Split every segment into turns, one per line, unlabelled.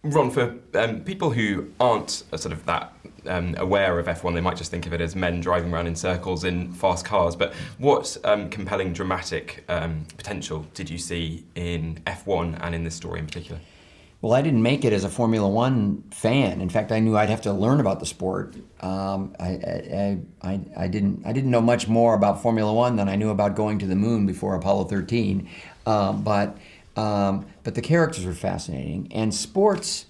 Ron, for people who aren't sort of that aware of F1, they might just think of it as men driving around in circles in fast cars. But what compelling dramatic potential did you see in F1 and in this story in particular?
Well, I didn't make it as a Formula One fan. In fact, I knew I'd have to learn about the sport. I didn't know much more about Formula One than I knew about going to the moon before Apollo 13. But the characters are fascinating, and sports,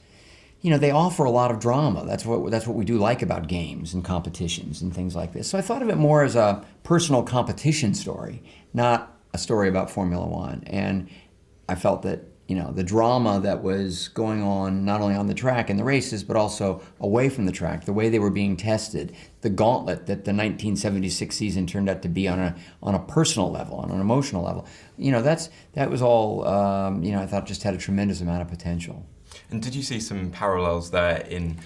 they offer a lot of drama. That's what we do like about games and competitions and things like this. So I thought of it more as a personal competition story, not a story about Formula One. And I felt that the drama that was going on not only on the track in the races, but also away from the track, the way they were being tested, the gauntlet that the 1976 season turned out to be on a personal level, on an emotional level. That was all, I thought just had a tremendous amount of potential.
And did you see some parallels there in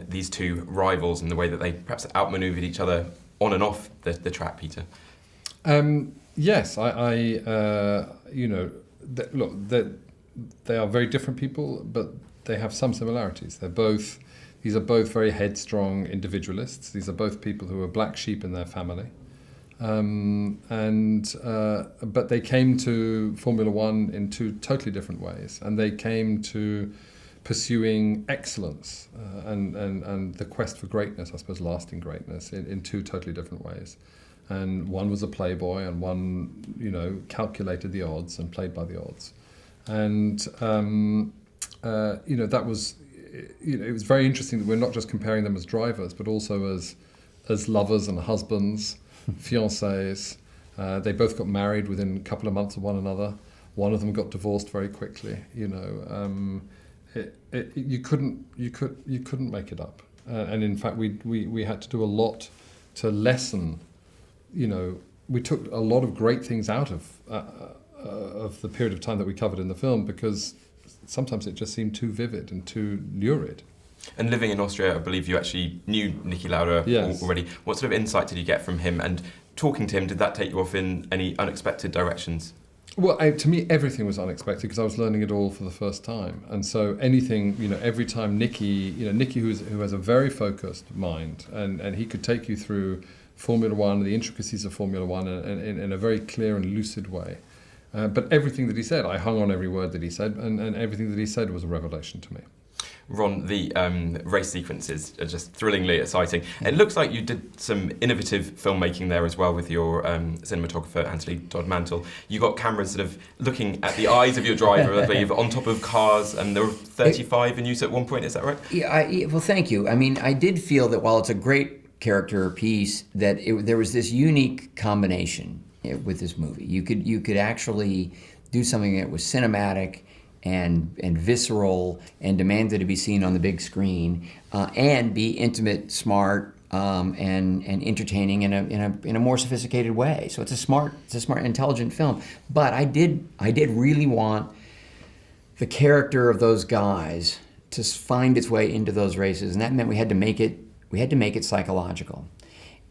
these two rivals and the way that they perhaps outmaneuvered each other on and off the track, Peter?
Yes, they are very different people, but they have some similarities. These are both very headstrong individualists. These are both people who are black sheep in their family. But they came to Formula One in two totally different ways, and they came to pursuing excellence and the quest for greatness, I suppose lasting greatness, in two totally different ways. And one was a playboy, and one, calculated the odds and played by the odds. And that was, it was very interesting that we're not just comparing them as drivers, but also as lovers and husbands, fiancés. They both got married within a couple of months of one another. One of them got divorced very quickly. You couldn't make it up. And in fact, we had to do a lot to lessen. We took a lot of great things out of the period of time that we covered in the film, because sometimes it just seemed too vivid and too lurid.
And living in Austria, I believe you actually knew Niki Lauda already. What sort of insight did you get from him? And talking to him, did that take you off in any unexpected directions?
Well, to me, everything was unexpected because I was learning it all for the first time. And so anything, every time Niki, who has a very focused mind, and he could take you through Formula One, the intricacies of Formula One in a very clear and lucid way. But everything that he said, I hung on every word that he said, and everything that he said was a revelation to me.
Ron, the race sequences are just thrillingly exciting. It looks like you did some innovative filmmaking there as well with your cinematographer, Anthony Dodd-Mantle. You got cameras sort of looking at the eyes of your driver, I believe, on top of cars, and there were 35 in use at one point, is that right?
Yeah, well, thank you. I mean, I did feel that while it's a great character piece, that there was this unique combination with this movie. You could actually do something that was cinematic and visceral and demanded to be seen on the big screen, and be intimate, smart, and entertaining in a more sophisticated way. So it's a smart, intelligent film. But I did really want the character of those guys to find its way into those races, and that meant we had to make it psychological.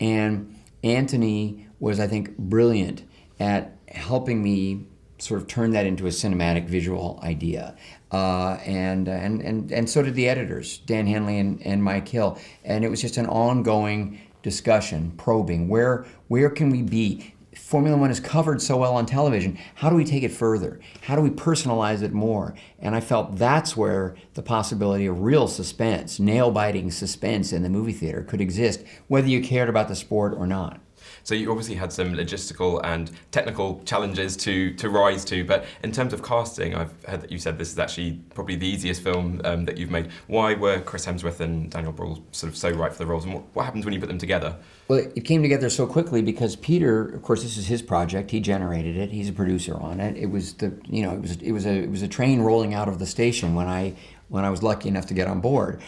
And Anthony was, I think, brilliant at helping me sort of turn that into a cinematic visual idea. And so did the editors, Dan Hanley and Mike Hill. And it was just an ongoing discussion, probing, where can we be? Formula One is covered so well on television. How do we take it further? How do we personalize it more? And I felt that's where the possibility of real suspense, nail-biting suspense in the movie theater could exist, whether you cared about the sport or not.
So you obviously had some logistical and technical challenges to rise to, but in terms of casting, I've heard that you said this is actually probably the easiest film that you've made. Why were Chris Hemsworth and Daniel Brühl sort of so right for the roles, and what happens when you put them together?
Well, it came together so quickly because Peter, of course, this is his project. He generated it. He's a producer on it. It was it was a train rolling out of the station when I was lucky enough to get on board.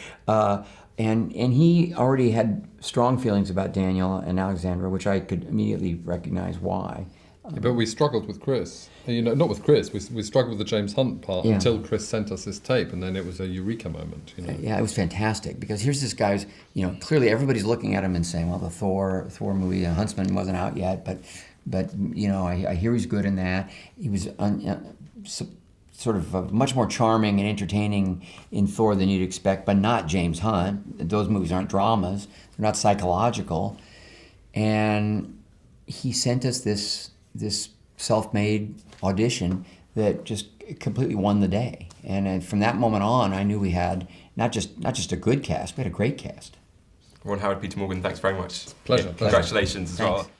And he already had strong feelings about Daniel and Alexandra, which I could immediately recognize why.
But we struggled with Chris. Not with Chris. We struggled with the James Hunt part until Chris sent us this tape, and then it was a eureka moment.
Yeah, it was fantastic because here's this guy's. Clearly everybody's looking at him and saying, "Well, the Thor movie, Huntsman wasn't out yet, but I hear he's good in that." He was sort of much more charming and entertaining in Thor than you'd expect, but not James Hunt. Those movies aren't dramas; they're not psychological. And he sent us this self-made audition that just completely won the day. And from that moment on, I knew we had not just a good cast, we had a great cast.
Ron Howard, Peter Morgan, thanks very much.
Pleasure.
Congratulations as
Thanks.
well.